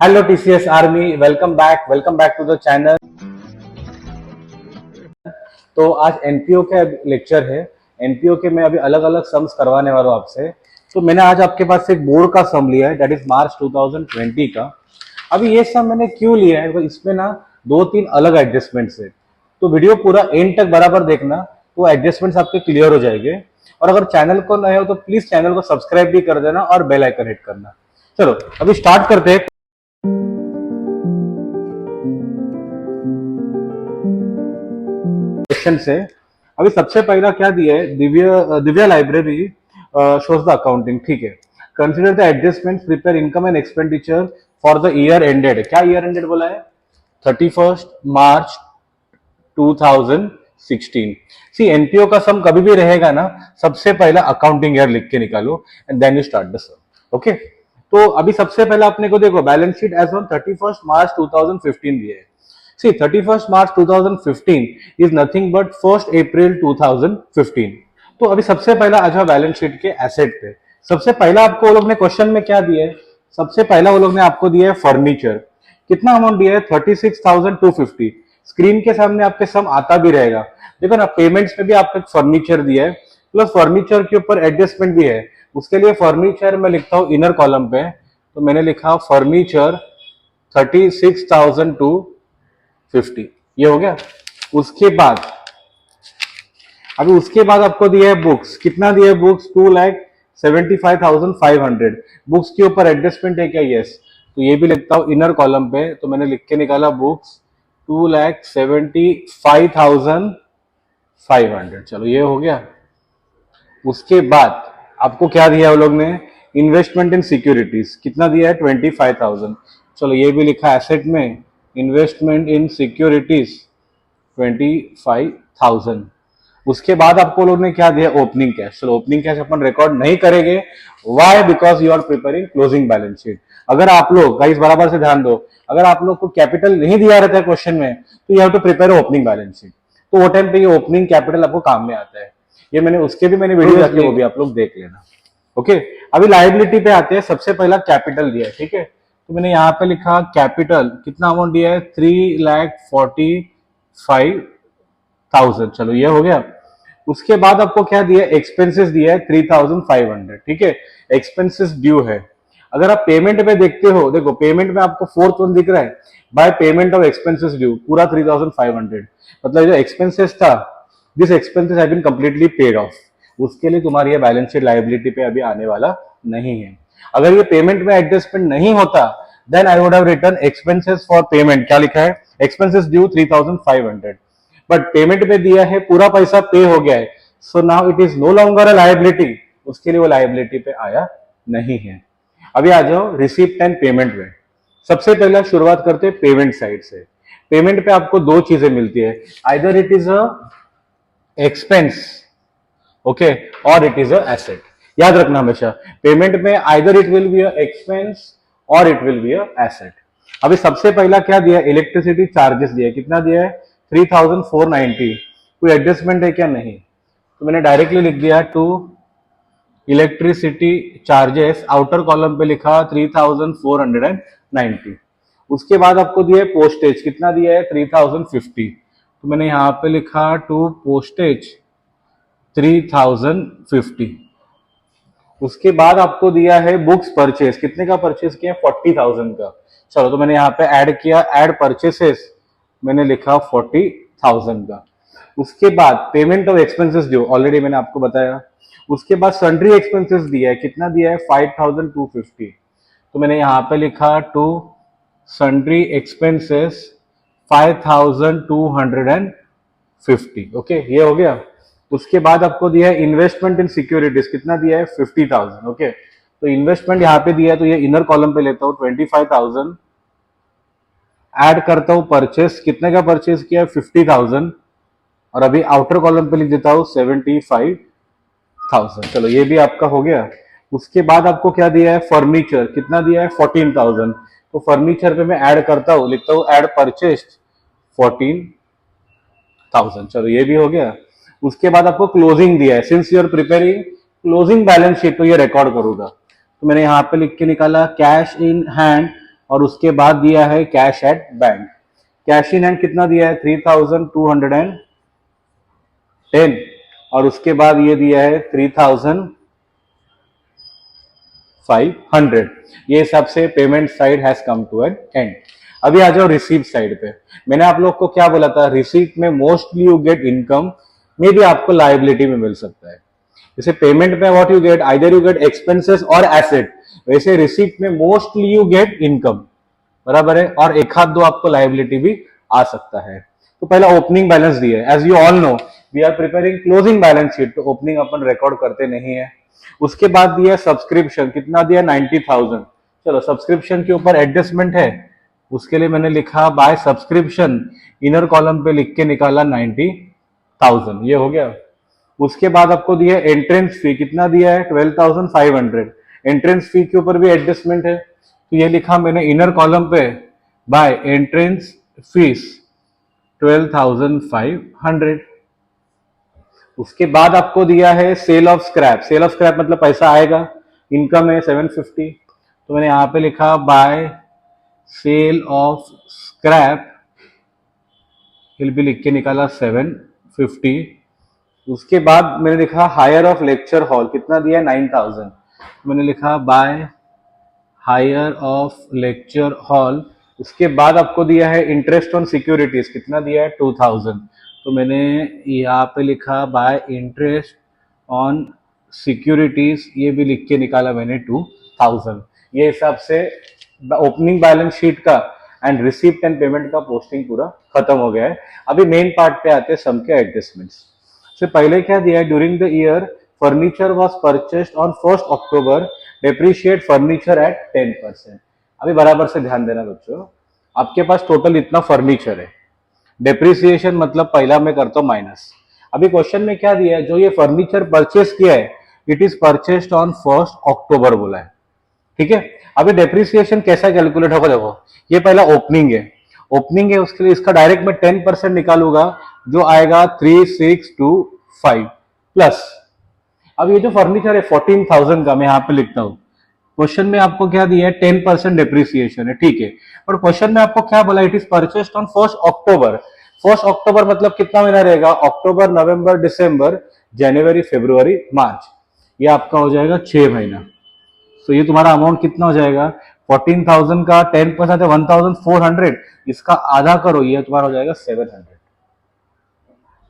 Hello TCS army, welcome back to the channel. तो आज NPO का लेक्चर है। एनपीओ के मैं अभी अलग अलग सम्स करवाने वाला हूँ आपसे। तो मैंने आज आपके पास एक बोर्ड का सम लिया है, दैट इज मार्च 2020 का। अभी ये सम मैंने क्यों लिया है, तो इसमें ना दो तीन अलग एडजस्टमेंट्स है। तो वीडियो पूरा एंड तक बराबर देखना, तो एडजस्टमेंट्स आपके क्लियर हो जाएंगे। और अगर चैनल को नए हो तो प्लीज चैनल को सब्सक्राइब भी कर देना और बेल आइकन हिट करना। चलो अभी स्टार्ट करते हैं क्वेश्चन से। अभी सबसे पहला क्या दिया है, Divya library shows the accounting. ठीक है, consider the adjustment, prepare income and expenditure for the year ended. क्या ईयर एंडेड बोला है? 31 मार्च 2016। सी एनपीओ का सम कभी भी रहेगा ना, सबसे पहला अकाउंटिंग ईयर लिख के निकालो and then you start the sum. Okay, तो अभी सबसे पहला अपने को देखो, balance sheet as on 31 March 2015 दिए है। See, 31st March 2015 is nothing but 1st April 2015। तो अभी सबसे पहला आ जाओ बैलेंस शीट के एसेट पे। सबसे पहला आपको वो लोग ने क्वेश्चन में क्या दिया है? सबसे पहला वो लोग ने आपको दिया है फर्नीचर। कितना अमाउंट दिया है? 36,250। स्क्रीन के सामने आपके सम आता भी रहेगा। देखो ना, पेमेंट्स में भी आपको फर्नीचर दिया है, प्लस फर्नीचर के ऊपर एडजस्टमेंट भी है। उसके लिए फर्नीचर मैं लिखता हूँ इनर कॉलम पे, तो मैंने लिखा फर्नीचर 36,250। ये हो गया। उसके बाद आपको दिया है बुक्स। कितना दिया है बुक्स? 2,75,500। बुक्स के ऊपर एडजस्टमेंट है क्या? यस। तो ये भी लिखता हूं इनर कॉलम पे, तो मैंने लिख के निकाला बुक्स 2,75,500। चलो ये हो गया। उसके बाद आपको क्या दिया है वो लोग ने? Investment in securities. कितना दिया है? 25,000। चलो ये भी लिखा एसेट में, इन्वेस्टमेंट इन सिक्योरिटीज 25,000। उसके बाद आपको लोग ने क्या दिया? Opening cash. चलो ओपनिंग कैश अपन रिकॉर्ड नहीं करेंगे। Why? Because you are preparing closing balance sheet. अगर आप लोग गाइस बराबर से ध्यान दो, अगर आप लोग को कैपिटल नहीं दिया रहता है क्वेश्चन में, तो you have to prepare opening balance sheet. तो वो टाइम पे ये ओपनिंग कैपिटल आपको काम में आता है। ये मैंने उसके भी मैंने वीडियो रखी है, वो भी आप लोग देख लेना। ओके, अभी लायबिलिटी पे आते हैं। सबसे पहला कैपिटल दिया है, ठीक है। तो मैंने यहाँ पे लिखा कैपिटल, कितना अमाउंट दिया है? 3,45,000। चलो ये हो गया। उसके बाद आपको क्या दिया? एक्सपेंसेस दिया है 3,500। ठीक है, एक्सपेंसेस ड्यू है। अगर आप पेमेंट में देखते हो, देखो पेमेंट में आपको फोर्थ वन दिख रहा है, by payment of expenses due, पूरा 3,500। मतलब जो एक्सपेंसेस था, this expenses have been completely paid off. उसके लिए तुम्हारी ये बैलेंस शीट लायबिलिटी पे अभी आने वाला नहीं है। अगर ये पेमेंट में एडजस्टमेंट नहीं होता, then I would have written expenses for payment. क्या लिखा है? Expenses due 3,500। बट पेमेंट में दिया है, पूरा पैसा पे हो गया है, so now it is no longer a liability. उसके लिए वो लायबिलिटी पे आया नहीं है। अभी आ जाओ रिसीप्ट एंड पेमेंट में। सबसे पहला शुरुआत करते हैं पेमेंट साइड से। पेमेंट पे आपको दो चीजें मिलती है, either it is a expense, okay, और इट इज अ एसेट। याद रखना हमेशा, पेमेंट में either it will be a expense और it will be a asset. अभी सबसे पहला क्या दिया? इलेक्ट्रिसिटी चार्जेस दिया है। कितना दिया है? 3,490। कोई एडजस्टमेंट है क्या? नहीं। तो मैंने डायरेक्टली लिख दिया to electricity charges, outer column पे लिखा 3,490। उसके बाद आपको दिया है पोस्टेज। कितना दिया है? 3,050। तो मैंने यहां पे लिखा टू पोस्टेज 3,050। उसके बाद आपको दिया है बुक्स परचेज। कितने का परचेज किया? 40,000 का। चलो तो मैंने यहाँ पे ऐड किया, ऐड परचेसेस, मैंने लिखा 40,000 का। उसके बाद payment of expenses due, already मैंने आपको बताया। उसके बाद सन्ड्री एक्सपेंसेस दिया है। कितना दिया है? 5,250। तो मैंने यहाँ पे लिखा टू सन्ड्री एक्सपेंसेस 5,250। ओके, ये हो गया। उसके बाद आपको दिया है इन्वेस्टमेंट इन सिक्योरिटीज। कितना दिया है? 50,000। ओके, तो इन्वेस्टमेंट यहाँ पे दिया है, तो ये इनर कॉलम पे लेता हूँ 25,000, ऐड करता हूँ परचेस। कितने का परचेस किया है? 50,000। और अभी आउटर कॉलम पे लिख देता हूँ 75,000। चलो ये भी आपका हो गया। उसके बाद आपको क्या दिया है? फर्नीचर। कितना दिया है? 14,000। तो फर्नीचर पे मैं ऐड करता हूँ, लिखता हूँ ऐड परचेस्ड 14,000। चलो ये भी हो गया। उसके बाद आपको क्लोजिंग दिया है। Since you are preparing closing balance sheet, तो ये रिकॉर्ड करूंगा। तो मैंने यहाँ पे लिख के निकाला कैश इन हैंड और उसके बाद दिया है cash at bank. Cash in hand कितना दिया है 3210, और उसके बाद ये दिया है 3500। ये हिसाब से payment side has come to an end. अभी आ जाओ रिसीव साइड पे। मैंने आप लोग को क्या बोला था, रिसीट में मोस्टली यू गेट इनकम, में भी आपको लाइबिलिटी में मिल सकता है। जैसे पेमेंट में what you get, either you get expenses और एसेट, वैसे रिसीट में मोस्टली यू गेट इनकम, बराबर है, और एक हाथ दो आपको लाइबिलिटी भी आ सकता है। तो पहला ओपनिंग बैलेंस दिया है, as you all know we are preparing closing balance sheet, तो ओपनिंग अपन रिकॉर्ड करते नहीं है। उसके बाद दिया सब्सक्रिप्शन, कितना दिया 90,000। चलो सब्सक्रिप्शन के ऊपर एडजस्टमेंट है, उसके लिए मैंने लिखा बाय सब्सक्रिप्शन, इनर कॉलम पे लिख के निकाला 90,000, ये हो गया। उसके बाद आपको दिया एंट्रेंस फी, कितना दिया है 12,500। एंट्रेंस फी के ऊपर भी एडजस्टमेंट है, तो ये लिखा मैंने इनर कॉलम पे बाय एंट्रेंस फीस 12,500। उसके बाद आपको दिया है sale of scrap. Sale of scrap मतलब पैसा आएगा, इनकम है 750, तो मैंने यहां पे लिखा बाय सेल ऑफ स्क्रैप, फिर भी लिख के निकाला 750। उसके बाद मैंने लिखा हायर ऑफ लेक्चर हॉल, कितना दिया है 9,000, मैंने लिखा by hire of lecture hall. उसके बाद आपको दिया है इंटरेस्ट ऑन सिक्योरिटीज, कितना दिया है 2,000, तो मैंने यहाँ पे लिखा बाय इंटरेस्ट ऑन सिक्योरिटीज, ये भी लिख के निकाला मैंने 2,000। ये हिसाब से ओपनिंग बैलेंस शीट का एंड रिसीप्ट एंड पेमेंट का पोस्टिंग पूरा खत्म हो गया है। अभी मेन पार्ट पे आते हैं सम के एडजस्टमेंट्स से। पहले क्या दिया है, during the year furniture was purchased on 1 October, depreciate furniture at 10%। अभी बराबर से ध्यान देना बच्चों, आपके पास टोटल इतना फर्नीचर है, डेप्रिसिएशन मतलब पहला मैं करता हूं माइनस। अभी क्वेश्चन में क्या दिया है, जो ये फर्नीचर परचेस किया है इट इज परचेस्ड ऑन 1 अक्टूबर बोला है, ठीक है। अभी डेप्रिसिएशन कैसा कैलकुलेट होगा, देखो ये पहला ओपनिंग है, ओपनिंग है, उसके लिए इसका डायरेक्ट मैं 10% निकालूंगा, जो आएगा 3625 प्लस। अब ये जो फर्नीचर है 14,000 का, मैं यहाँ पे लिखता हूँ, क्वेश्चन में आपको क्या दिया है 10% डेप्रिसिएशन है, ठीक है, और क्वेश्चन में आपको क्या बोला, इट इज परचेस्ड ऑन 1 अक्टूबर। 1 अक्टूबर मतलब कितना महीना रहेगा, अक्टूबर नवंबर दिसंबर जनवरी फरवरी मार्च, ये आपका हो जाएगा 6 महीना। तो ये तुम्हारा अमाउंट कितना हो जाएगा, 14,000 का 10% है 1,400, इसका आधा करो, ये तुम्हारा हो जाएगा 700,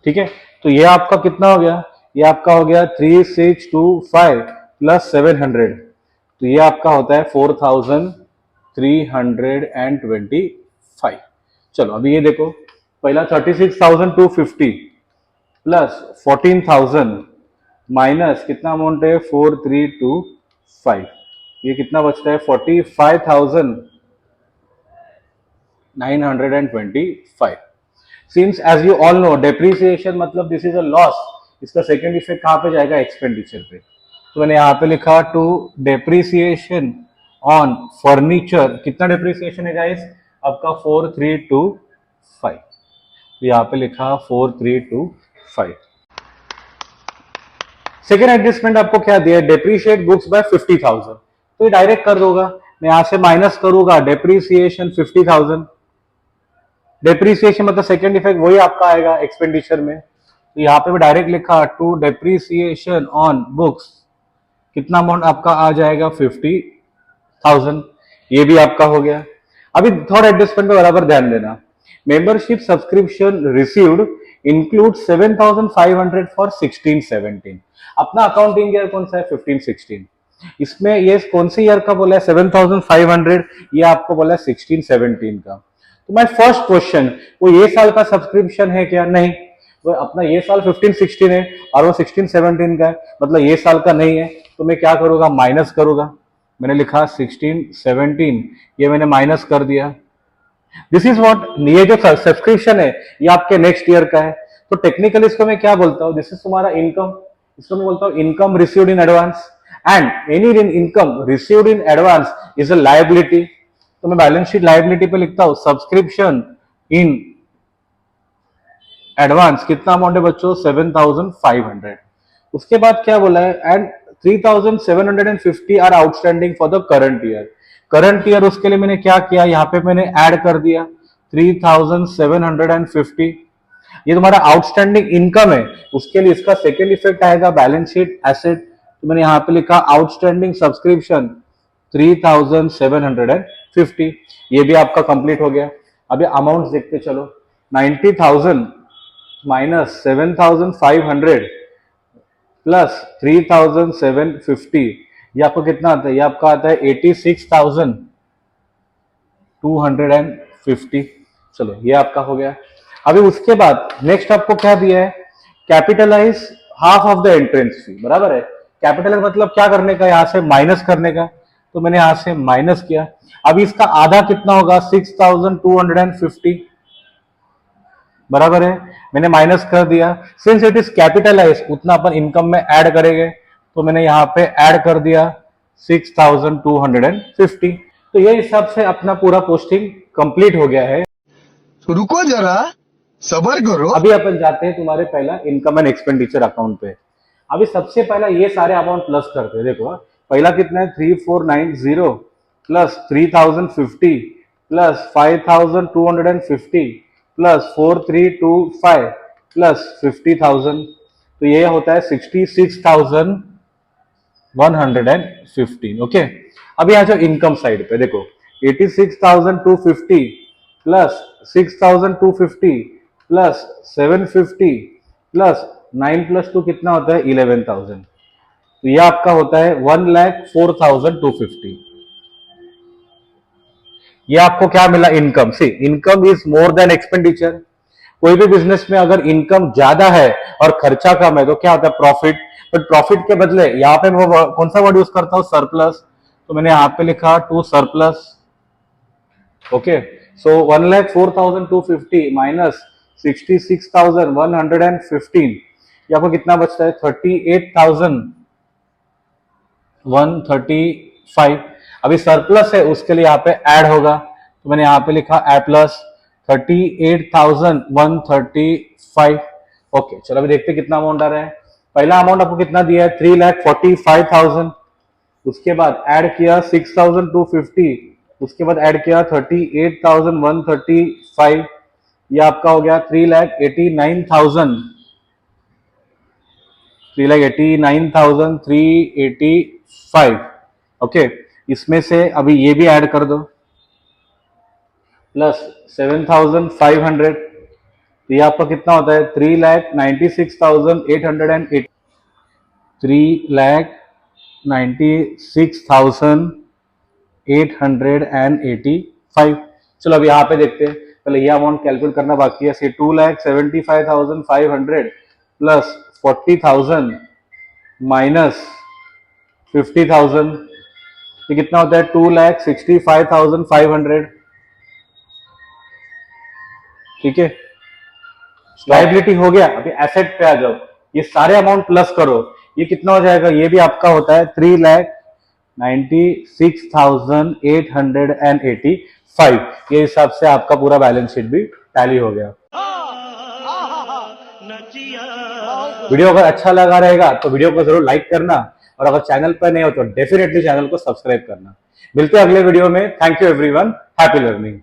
ठीक है। तो ये आपका कितना हो गया, ये आपका हो गया 3625 प्लस 700, तो ये आपका होता है 4,325। चलो अभी ये देखो, पहला 36,250 प्लस 14,000 माइनस कितना अमाउंट है 4,325, ये कितना बचता है 45,925। Since as you all know depreciation मतलब दिस इज अ लॉस, इसका सेकंड इफेक्ट कहां पे जाएगा, एक्सपेंडिचर पे। तो मैंने यहाँ पे लिखा टू डेप्रिसिएशन ऑन फर्नीचर, कितना डेप्रिसिएशन है गाइस आपका 4,325, तो यहाँ पे लिखा 4,325। सेकेंड एडजस्टमेंट आपको क्या दिया, डेप्रिशिएट बुक्स बाय 50,000, तो ये डायरेक्ट कर दोगा, मैं यहां से माइनस करूंगा डेप्रिसिएशन 50,000, डेप्रिसिएशन मतलब सेकेंड इफेक्ट वही आपका आएगा एक्सपेंडिचर में, तो यहाँ पे मैं डायरेक्ट लिखा टू डेप्रिसिएशन ऑन बुक्स, कितना अमाउंट आपका आ जाएगा 50,000, ये भी आपका हो गया। अभी थर्ड एडजस्टमेंट पे बराबर ध्यान देना, membership subscription received include 7,500 for 16-17। अपना अकाउंटिंग ईयर कौन सा है 15-16, इसमें ये कौन से ईयर का बोला है 7,500, ये आपको बोला है 16-17 का। तो माय फर्स्ट क्वेश्चन, वो ये साल का सब्सक्रिप्शन है क्या, नहीं, वो अपना ये साल 15-16 है और वो 16-17 का है, मतलब ये साल का नहीं है, तो मैं क्या करूंगा माइनस करूंगा, मैंने लिखा 16-17, ये मैंने माइनस कर दिया। दिस इज व्हाट, ये जो सब्सक्रिप्शन है ये आपके नेक्स्ट ईयर का है, तो टेक्निकली इसको मैं क्या बोलता हूँ, दिस इज तुम्हारा इनकम, इसको मैं बोलता हूँ income received in advance, and any income received in advance is a liability, तो मैं बैलेंस शीट लायबिलिटी पे लिखता हूँ सब्सक्रिप्शन इन एडवांस, कितना अमाउंट है बच्चों 7,500। उसके बाद क्या बोला है, and 3,750 are outstanding for the current year. Current year उसके लिए मैंने क्या किया, यहाँ पे मैंने ऐड कर दिया 3750। ये तुम्हारा आउटस्टैंडिंग इनकम है, उसके लिए इसका सेकेंड इफेक्ट आएगा बैलेंस शीट एसेट। तो मैंने यहाँ पे लिखा आउटस्टैंडिंग सब्सक्रिप्शन 3750, ये भी आपका कंप्लीट हो गया। अभी अमाउंट देखते चलो, 90,000 माइनस 7,500 प्लस 3,750, ये आपको कितना आता है, ये आपका आता है 86,250। चलो ये आपका हो गया। अभी उसके बाद नेक्स्ट आपको क्या दिया है, capitalise half of the entrance fee, बराबर है। कैपिटलाइज मतलब क्या करने का, यहां से माइनस करने का, तो मैंने यहां से माइनस किया। अभी इसका आधा कितना होगा, 6,250, बराबर है, मैंने माइनस कर दिया। सिंस इट इज कैपिटलाइज उतना अपन इनकम में ऐड करेंगे, तो मैंने यहाँ पे ऐड कर दिया 6,250। तो ये हिसाब से अपना पूरा पोस्टिंग कंप्लीट हो गया है। तो रुको जरा, सबर करो। अभी अपन जाते हैं तुम्हारे पहला इनकम एंड एक्सपेंडिचर अकाउंट पे। अभी सबसे पहला ये सारे अमाउंट प्लस करते हैं। देखो पहला कितना है, 3490 प्लस 3050 प्लस 5250 प्लस 4325 प्लस 50,000, तो ये होता है 66,115। ओके, अब यहाँ जो इनकम साइड पे देखो 86,250 प्लस 6,250 प्लस 750 प्लस 9 प्लस 2 कितना होता है 11,000, तो यह आपका होता है 1,04,250। ये आपको क्या मिला, income. See income is more than expenditure. कोई भी बिजनेस में अगर इनकम ज्यादा है और खर्चा कम है तो क्या होता है, प्रॉफिट। बट प्रॉफिट के बदले यहाँ पे मैं कौन सा वर्ड यूज करता हूं, सरप्लस, तो मैंने यहाँ पे लिखा to surplus. Okay, so 1,04,250 minus 66,115, ये आपको कितना बचता है 38,135। अभी सरप्लस है उसके लिए यहाँ पे ऐड होगा, तो मैंने यहाँ पे लिखा ए प्लस 38,135। ओके चलो अभी देखते कितना अमाउंट आ रहा है। पहला अमाउंट आपको कितना दिया है 3,45,000, उसके बाद ऐड किया 6,250, उसके बाद ऐड किया 38,135, ये आपका हो गया 3,89,385। ओके, इसमें से अभी ये भी ऐड कर दो प्लस 7,500, तो ये आपका कितना होता है 3,96,880, 3,96,885। चलो अब यहाँ पे देखते हैं, पहले ये अमाउंट कैलकुलेट करना बाकी है। 2,75,500 प्लस 40,000 माइनस 50,000, ये कितना होता है 2,65,500। ठीक है, लायबिलिटी हो गया। अभी एसेट पे आ जाओ, ये सारे अमाउंट प्लस करो, ये कितना हो जाएगा, ये भी आपका होता है 3,96,885। ये हिसाब से आपका पूरा बैलेंस शीट भी टैली हो गया। वीडियो अगर अच्छा लगा रहेगा तो वीडियो को जरूर लाइक करना, और अगर चैनल पर नहीं हो तो डेफिनेटली चैनल को सब्सक्राइब करना। मिलते हैं अगले वीडियो में। Thank you everyone, happy learning.